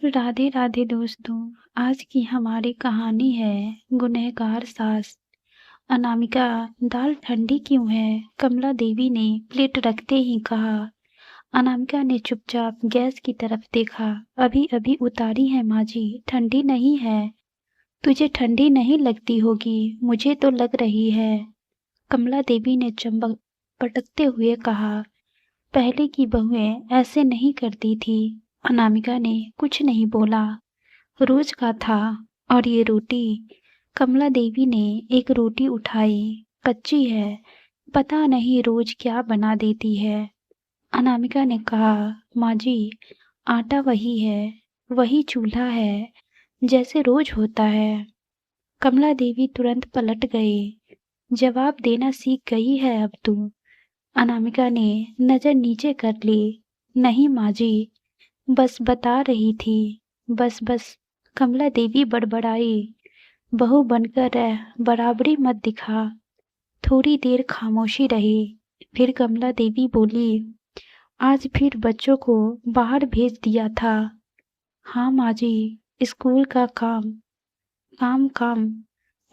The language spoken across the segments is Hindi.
राधे राधे दोस्तों। आज की हमारी कहानी है गुनहगार सास। अनामिका, दाल ठंडी क्यों है? कमला देवी ने प्लेट रखते ही कहा। अनामिका ने चुपचाप गैस की तरफ देखा। अभी अभी उतारी है माँ जी, ठंडी नहीं है। तुझे ठंडी नहीं लगती होगी, मुझे तो लग रही है। कमला देवी ने चंबक पटकते हुए कहा। पहले की बहुएं ऐसे नहीं करती थी। अनामिका ने कुछ नहीं बोला। रोज का था। और ये रोटी? कमला देवी ने एक रोटी उठाई। कच्ची है, पता नहीं रोज क्या बना देती है। अनामिका ने कहा, माँ जी, आटा वही है, वही चूल्हा है, जैसे रोज होता है। कमला देवी तुरंत पलट गई। जवाब देना सीख गई है अब तू। अनामिका ने नजर नीचे कर ली। नहीं माँ जी, बस बता रही थी। बस बस, कमला देवी बड़बड़ाई। बहू बनकर रह, बराबरी मत दिखा। थोड़ी देर खामोशी रही। फिर कमला देवी बोली, आज फिर बच्चों को बाहर भेज दिया था। हाँ माँ जी, स्कूल का काम। काम काम,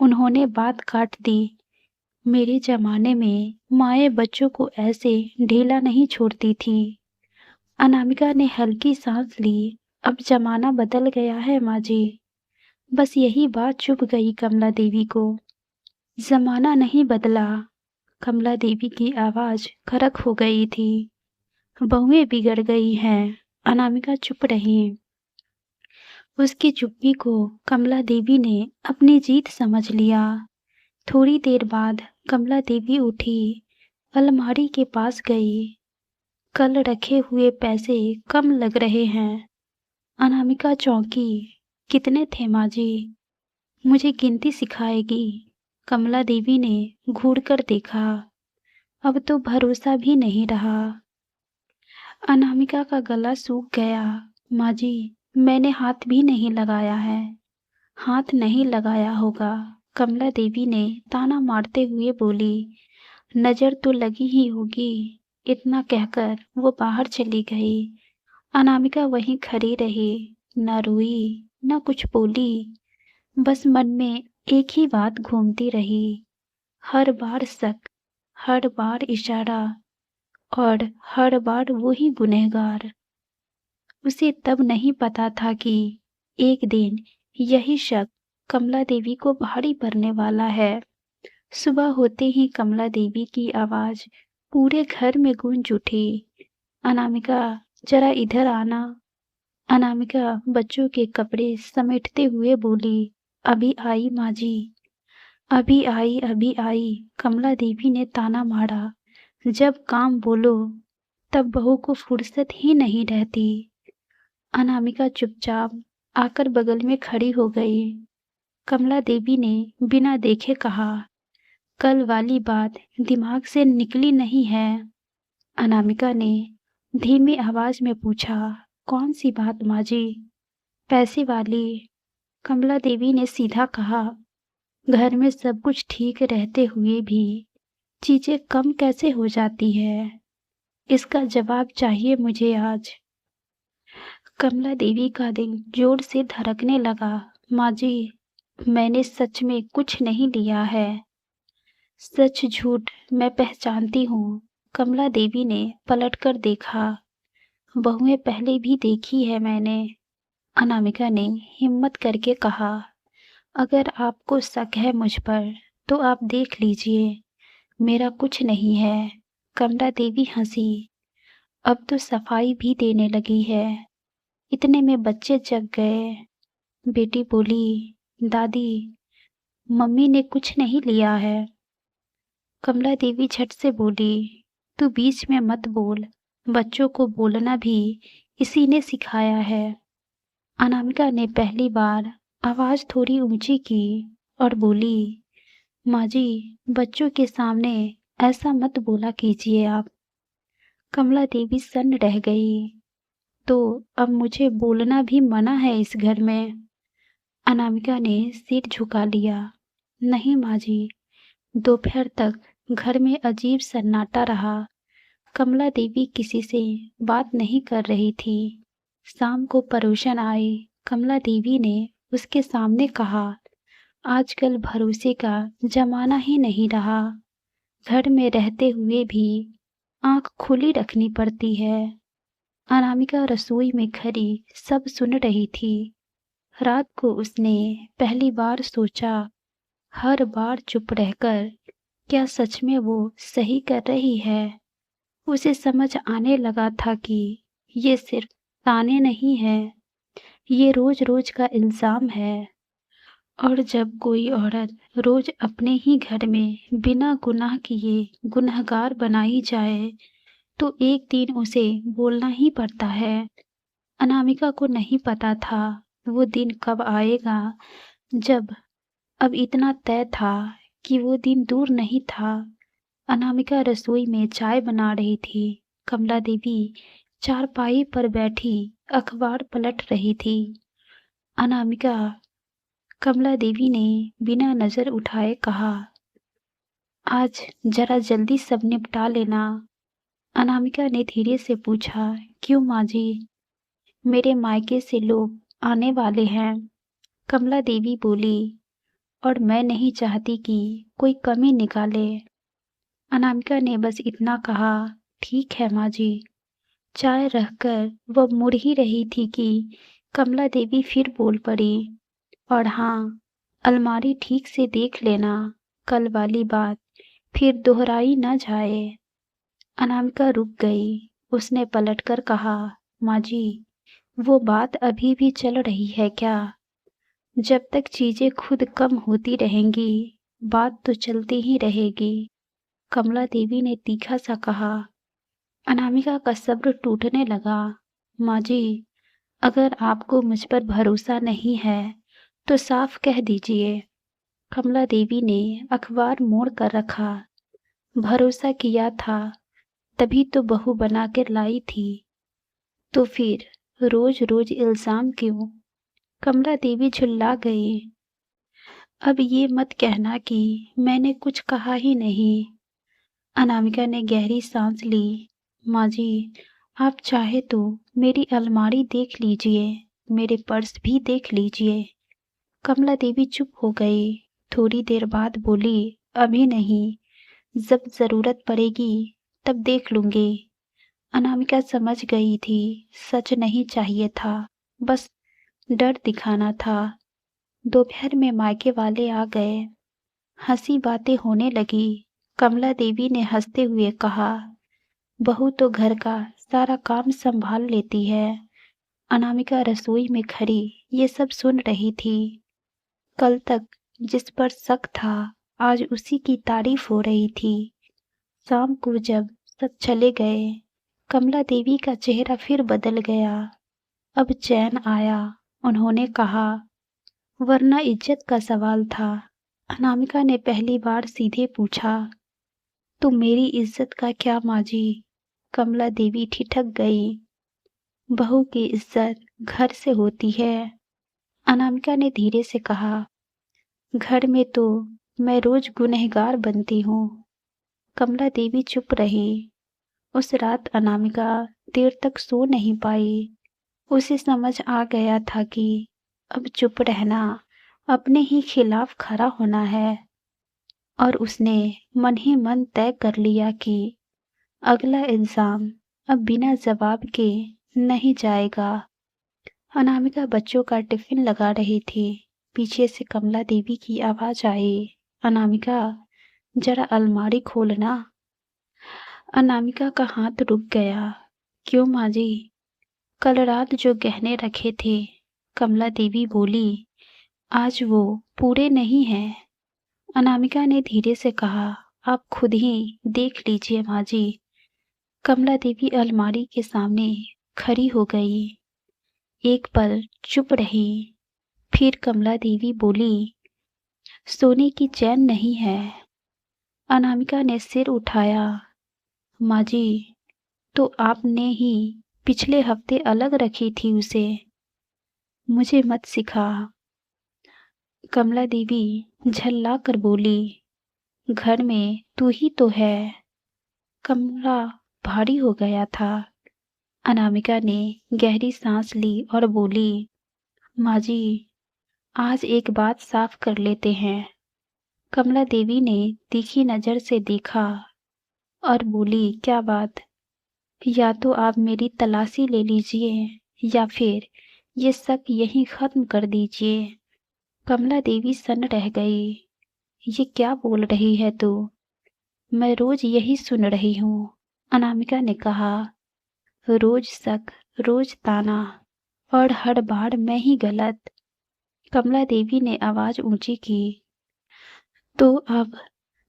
उन्होंने बात काट दी। मेरे जमाने में माएँ बच्चों को ऐसे ढीला नहीं छोड़ती थी। अनामिका ने हल्की सांस ली। अब जमाना बदल गया है माँ जी। बस यही बात चुभ गई कमला देवी को। जमाना नहीं बदला। कमला देवी की आवाज खरक हो गई थी। बहुएं बिगड़ गई हैं। अनामिका चुप रही। उसकी चुप्पी को कमला देवी ने अपनी जीत समझ लिया। थोड़ी देर बाद कमला देवी उठी, अलमारी के पास गई। कल रखे हुए पैसे कम लग रहे हैं। अनामिका चौंकी। कितने थे माँ जी? मुझे गिनती सिखाएगी? कमला देवी ने घूरकर देखा। अब तो भरोसा भी नहीं रहा। अनामिका का गला सूख गया। माँ जी, मैंने हाथ भी नहीं लगाया है। हाथ नहीं लगाया होगा, कमला देवी ने ताना मारते हुए बोली। नजर तो लगी ही होगी। इतना कहकर वो बाहर चली गई। अनामिका वहीं खड़ी रही, न रोई न कुछ बोली। बस मन में एक ही बात घूमती रही। हर बार शक, हर बार इशारा, और हर बार वो ही गुनहगार। उसे तब नहीं पता था कि एक दिन यही शक कमला देवी को भारी पड़ने वाला है। सुबह होते ही कमला देवी की आवाज पूरे घर में गूंज उठी। अनामिका, जरा इधर आना। अनामिका बच्चों के कपड़े समेटते हुए बोली। अभी आई माँ जी। अभी आई, अभी आई, कमला देवी ने ताना मारा। जब काम बोलो तब बहू को फुर्सत ही नहीं रहती। अनामिका चुपचाप आकर बगल में खड़ी हो गई। कमला देवी ने बिना देखे कहा, कल वाली बात दिमाग से निकली नहीं है? अनामिका ने धीमी आवाज में पूछा। कौन सी बात माँ जी? पैसे वाली। कमला देवी ने सीधा कहा। घर में सब कुछ ठीक रहते हुए भी चीजें कम कैसे हो जाती है? इसका जवाब चाहिए मुझे आज। कमला देवी का दिल जोर से धड़कने लगा। माँ जी, मैंने सच में कुछ नहीं लिया है। सच झूठ मैं पहचानती हूँ। कमला देवी ने पलटकर देखा। बहुएं पहले भी देखी है मैंने। अनामिका ने हिम्मत करके कहा। अगर आपको शक है मुझ पर तो आप देख लीजिए, मेरा कुछ नहीं है। कमला देवी हंसी। अब तो सफाई भी देने लगी है। इतने में बच्चे जग गए। बेटी बोली, दादी, मम्मी ने कुछ नहीं लिया है। कमला देवी झट से बोली, तू बीच में मत बोल। बच्चों को बोलना भी इसी ने सिखाया है। अनामिका ने पहली बार आवाज थोड़ी ऊंची की और बोली, माँ जी, बच्चों के सामने ऐसा मत बोला कीजिए आप। कमला देवी सन्न रह गई। तो अब मुझे बोलना भी मना है इस घर में? अनामिका ने सिर झुका लिया। नहीं माँ जी। दोपहर तक घर में अजीब सन्नाटा रहा। कमला देवी किसी से बात नहीं कर रही थी। शाम को परोसन आए। कमला देवी ने उसके सामने कहा, आजकल भरोसे का जमाना ही नहीं रहा। घर में रहते हुए भी आंख खुली रखनी पड़ती है। अनामिका रसोई में खड़ी सब सुन रही थी। रात को उसने पहली बार सोचा, हर बार चुप रहकर क्या सच में वो सही कर रही है। उसे समझ आने लगा था कि ये सिर्फ ताने नहीं है, ये रोज रोज का इल्जाम है। और जब कोई औरत रोज अपने ही घर में बिना गुनाह किए गुनहगार बनाई जाए तो एक दिन उसे बोलना ही पड़ता है। अनामिका को नहीं पता था वो दिन कब आएगा, जब अब इतना तय था कि वो दिन दूर नहीं था। अनामिका रसोई में चाय बना रही थी। कमला देवी चारपाई पर बैठी अखबार पलट रही थी। अनामिका कमला देवी ने बिना नजर उठाए कहा, आज जरा जल्दी सब निपटा लेना। अनामिका ने धीरे से पूछा, क्यों माँ जी? मेरे मायके से लोग आने वाले हैं। कमला देवी बोली, और मैं नहीं चाहती कि कोई कमी निकाले। अनामिका ने बस इतना कहा, ठीक है माँ जी। चाय रखकर वह मुड़ ही रही थी कि कमला देवी फिर बोल पड़ी, और हाँ, अलमारी ठीक से देख लेना, कल वाली बात फिर दोहराई न जाए। अनामिका रुक गई। उसने पलटकर कहा, माँ जी, वो बात अभी भी चल रही है क्या? जब तक चीजें खुद कम होती रहेंगी, बात तो चलती ही रहेगी। कमला देवी ने तीखा सा कहा। अनामिका का सब्र टूटने लगा। माँ जी, अगर आपको मुझ पर भरोसा नहीं है तो साफ कह दीजिए। कमला देवी ने अखबार मोड़ कर रखा। भरोसा किया था तभी तो बहू बना कर लाई थी, तो फिर रोज रोज इल्जाम क्यों? कमला देवी झुल्ला गई। अब ये मत कहना कि मैंने कुछ कहा ही नहीं। अनामिका ने गहरी सांस ली। माँ जी, आप चाहे तो मेरी अलमारी देख लीजिए, मेरे पर्स भी देख लीजिए। कमला देवी चुप हो गई। थोड़ी देर बाद बोली, अभी नहीं, जब जरूरत पड़ेगी तब देख लूंगी। अनामिका समझ गई थी, सच नहीं चाहिए था, बस डर दिखाना था। दोपहर में मायके वाले आ गए। हंसी बातें होने लगी। कमला देवी ने हंसते हुए कहा, बहू तो घर का सारा काम संभाल लेती है। अनामिका रसोई में खड़ी ये सब सुन रही थी। कल तक जिस पर शक था, आज उसी की तारीफ हो रही थी। शाम को जब सब चले गए, कमला देवी का चेहरा फिर बदल गया। अब चैन आया। उन्होंने कहा, वरना इज्जत का सवाल था। अनामिका ने पहली बार सीधे पूछा, तो मेरी इज्जत का क्या माँ जी? कमला देवी ठिठक गई। बहू की इज्जत घर से होती है। अनामिका ने धीरे से कहा, घर में तो मैं रोज गुनहगार बनती हूँ। कमला देवी चुप रही। उस रात अनामिका देर तक सो नहीं पाई। उसे समझ आ गया था कि अब चुप रहना अपने ही खिलाफ खड़ा होना है, और उसने मन ही मन तय कर लिया कि अगला इल्जाम अब बिना जवाब के नहीं जाएगा। अनामिका बच्चों का टिफिन लगा रही थी। पीछे से कमला देवी की आवाज आई, अनामिका, जरा अलमारी खोलना। अनामिका का हाथ रुक गया। क्यों माँ जी? कल रात जो गहने रखे थे, कमला देवी बोली, आज वो पूरे नहीं हैं। अनामिका ने धीरे से कहा, आप खुद ही देख लीजिए माँ जी। कमला देवी अलमारी के सामने खड़ी हो गई। एक पल चुप रही। फिर कमला देवी बोली, सोने की चैन नहीं है। अनामिका ने सिर उठाया। माँ जी, तो आपने ही पिछले हफ्ते अलग रखी थी उसे। मुझे मत सिखा। कमला देवी झल्ला कर बोली, घर में तू ही तो है। कमरा भारी हो गया था। अनामिका ने गहरी सांस ली और बोली, माँ जी, आज एक बात साफ कर लेते हैं। कमला देवी ने तीखी नजर से देखा और बोली, क्या बात? या तो आप मेरी तलाशी ले लीजिए या फिर ये शक यहीं खत्म कर दीजिए। कमला देवी सन्न रह गई। ये क्या बोल रही है तू? मैं रोज यही सुन रही हूँ, अनामिका ने कहा। रोज शक, रोज ताना, और हर बार मैं ही गलत। कमला देवी ने आवाज ऊंची की। तो अब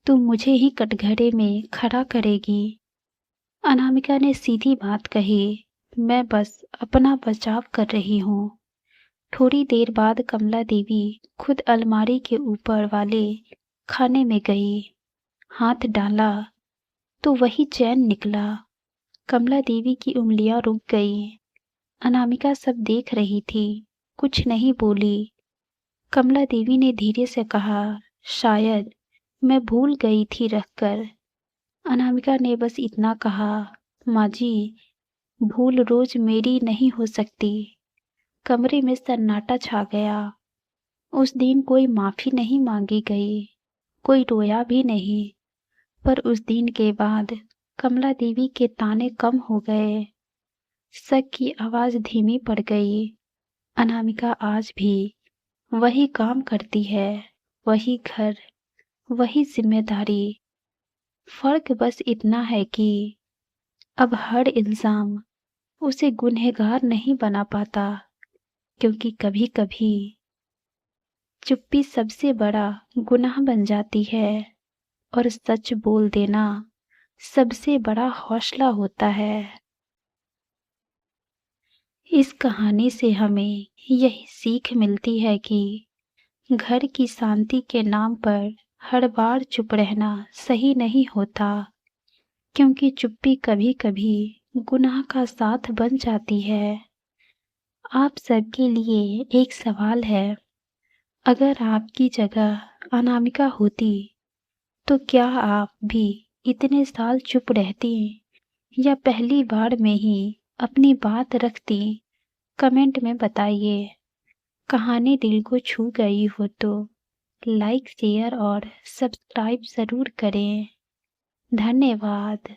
तू मुझे ही कटघरे में खड़ा करेगी? अनामिका ने सीधी बात कही। मैं बस अपना बचाव कर रही हूँ। थोड़ी देर बाद कमला देवी खुद अलमारी के ऊपर वाले खाने में गई। हाथ डाला तो वही चैन निकला। कमला देवी की उंगलियां रुक गई। अनामिका सब देख रही थी, कुछ नहीं बोली। कमला देवी ने धीरे से कहा, शायद मैं भूल गई थी रखकर। अनामिका ने बस इतना कहा, माँ जी, भूल रोज मेरी नहीं हो सकती। कमरे में सन्नाटा छा गया। उस दिन कोई माफी नहीं मांगी गई, कोई रोया भी नहीं। पर उस दिन के बाद कमला देवी के ताने कम हो गए। शक की आवाज धीमी पड़ गई। अनामिका आज भी वही काम करती है, वही घर, वही जिम्मेदारी। फर्क बस इतना है कि अब हर इल्जाम उसे गुनहगार नहीं बना पाता, क्योंकि कभी कभी चुप्पी सबसे बड़ा गुनाह बन जाती है और सच बोल देना सबसे बड़ा हौसला होता है। इस कहानी से हमें यही सीख मिलती है कि घर की शांति के नाम पर हर बार चुप रहना सही नहीं होता, क्योंकि चुप्पी कभी कभी गुनाह का साथ बन जाती है। आप सबके लिए एक सवाल है, अगर आपकी जगह अनामिका होती तो क्या आप भी इतने साल चुप रहती या पहली बार में ही अपनी बात रखती? कमेंट में बताइए। कहानी दिल को छू गई हो तो लाइक, शेयर और सब्सक्राइब ज़रूर करें। धन्यवाद।